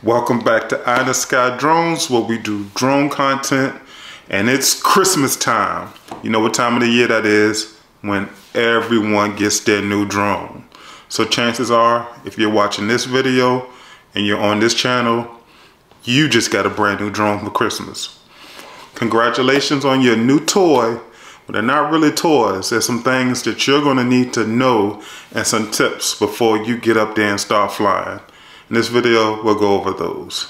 Welcome back to Eye in the Sky Drones, where we do drone content, and it's Christmas time. You know what time of the year that is? When everyone gets their new drone. So chances are, if you're watching this video and you're on this channel, you just got a brand new drone for Christmas. Congratulations on your new toy. But they're not really toys. There's some things that you're going to need to know and some tips before you get up there and start flying. In this video, we'll go over those.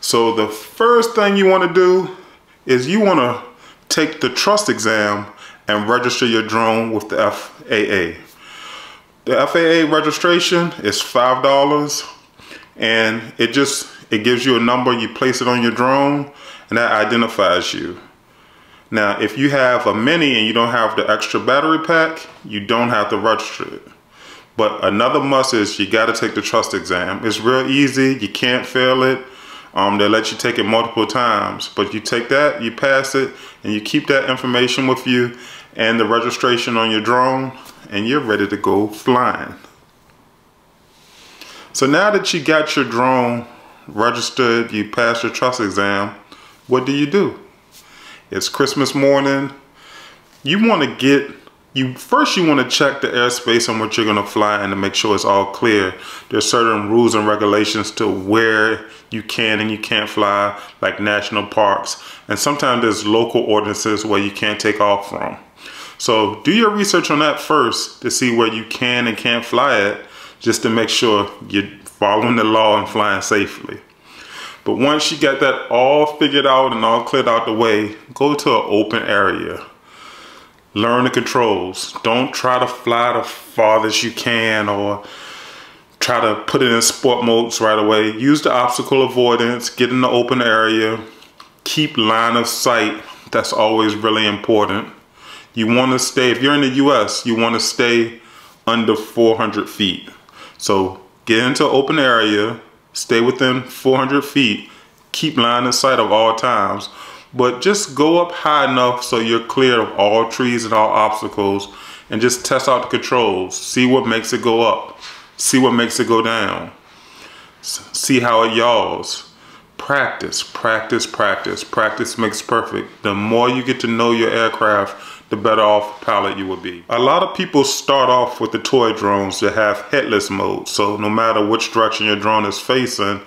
So the first thing you want to do is you want to take the trust exam and register your drone with the FAA. The FAA registration is $5, and it gives you a number. You place it on your drone and that identifies you. Now, if you have a mini and you don't have the extra battery pack, you don't have to register it. But another must is you got to take the trust exam. It's real easy. You can't fail it. They let you take it multiple times. But you take that, you pass it, and you keep that information with you and the registration on your drone, and you're ready to go flying. So now that you got your drone registered, you passed your trust exam, what do? It's Christmas morning. You want to check the airspace on what you're going to fly in to make sure it's all clear. There's certain rules and regulations to where you can and you can't fly, like national parks. And sometimes there's local ordinances where you can't take off from. So do your research on that first to see where you can and can't fly at, just to make sure you're following the law and flying safely. But once you get that all figured out and all cleared out the way, go to an open area. Learn the controls. Don't try to fly the farthest you can or try to put it in sport modes right away. Use the obstacle avoidance, get in the open area, keep line of sight. That's always really important. You want to stay, if you're in the US, you want to stay under 400 feet. So get into an open area, stay within 400 feet, keep line of sight of all times, but just go up high enough so you're clear of all trees and all obstacles, and just test out the controls. See what makes it go up, see what makes it go down, see how it yaws. Practice, practice, practice. Practice makes perfect. The more you get to know your aircraft, the better off pilot you will be. A lot of people start off with the toy drones that have headless mode. So no matter which direction your drone is facing,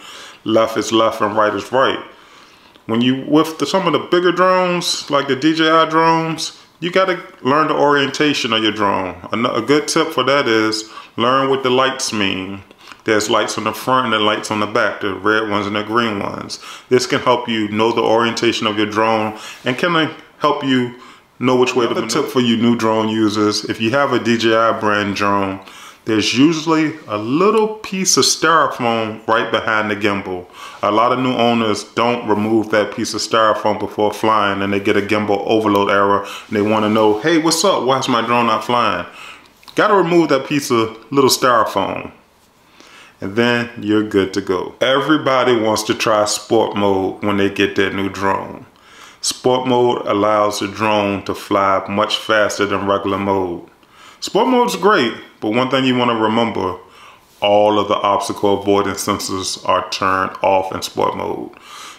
left is left and right is right. When you with some of the bigger drones, like the DJI drones, you got to learn the orientation of your drone. A good tip for that is learn what the lights mean. There's lights on the front and the lights on the back, the red ones and the green ones. This can help you know the orientation of your drone and can help you know which way to maneuver. Another tip for you new drone users, if you have a DJI brand drone, there's usually a little piece of styrofoam right behind the gimbal. A lot of new owners don't remove that piece of styrofoam before flying, and they get a gimbal overload error, and they want to know, hey, what's up? Why is my drone not flying? Got to remove that piece of little styrofoam, and then you're good to go. Everybody wants to try sport mode when they get their new drone. Sport mode allows the drone to fly much faster than regular mode. Sport mode's great, but one thing you want to remember, all of the obstacle avoidance sensors are turned off in sport mode.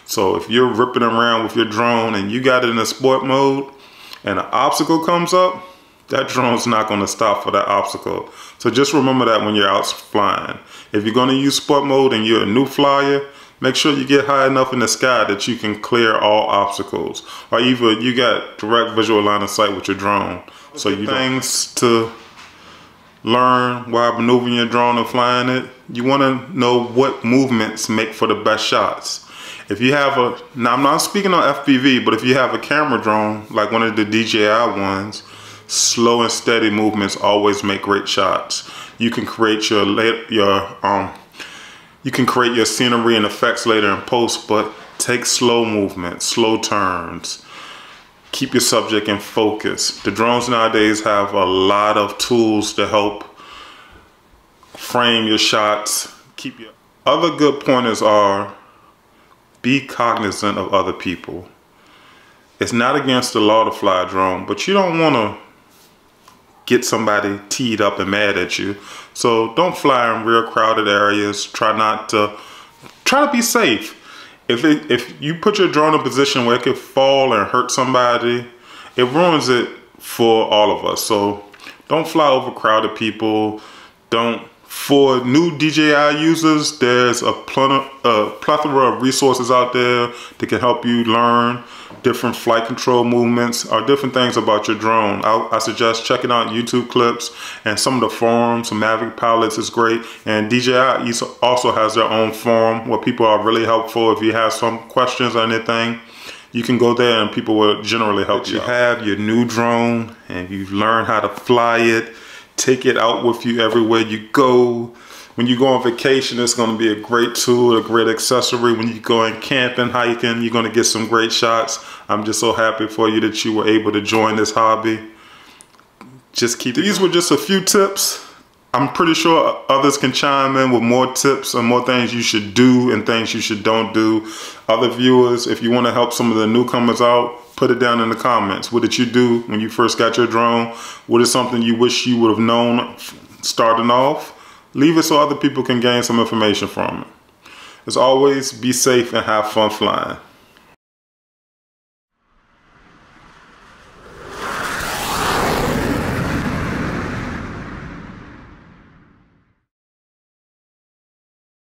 So if you're ripping around with your drone and you got it in a sport mode and an obstacle comes up, that drone's not going to stop for that obstacle. So just remember that when you're out flying. If you're going to use sport mode and you're a new flyer, make sure you get high enough in the sky that you can clear all obstacles, or either you got direct visual line of sight with your drone. So you things to learn while maneuvering your drone and flying it. You want to know what movements make for the best shots. If you have now I'm not speaking on FPV, but if you have a camera drone like one of the DJI ones, slow and steady movements always make great shots. You can create your scenery and effects later in post, but take slow movements, slow turns. Keep your subject in focus. The drones nowadays have a lot of tools to help frame your shots. Other good pointers are, be cognizant of other people. It's not against the law to fly a drone, but you don't want to get somebody teed up and mad at you. So don't fly in real crowded areas. Try not to try to be safe. If you put your drone in a position where it could fall and hurt somebody, it ruins it for all of us. So don't fly over crowded people. For new DJI users, there's a plethora of resources out there that can help you learn different flight control movements or different things about your drone. I suggest checking out YouTube clips and some of the forums. Some Mavic pilots is great, and DJI also has their own forum where people are really helpful. If you have some questions or anything, you can go there and people will generally help you. You have your new drone and you've learned how to fly it. Take it out with you everywhere you go. When you go on vacation, it's going to be a great tool, a great accessory. When you go in camping, hiking, you're going to get some great shots. I'm just so happy for you that you were able to join this hobby. These were just a few tips. I'm pretty sure others can chime in with more tips and more things you should do and things you don't do. Other viewers, if you want to help some of the newcomers out, put it down in the comments. What did you do when you first got your drone? What is something you wish you would have known starting off? Leave it so other people can gain some information from it. As always, be safe and have fun flying.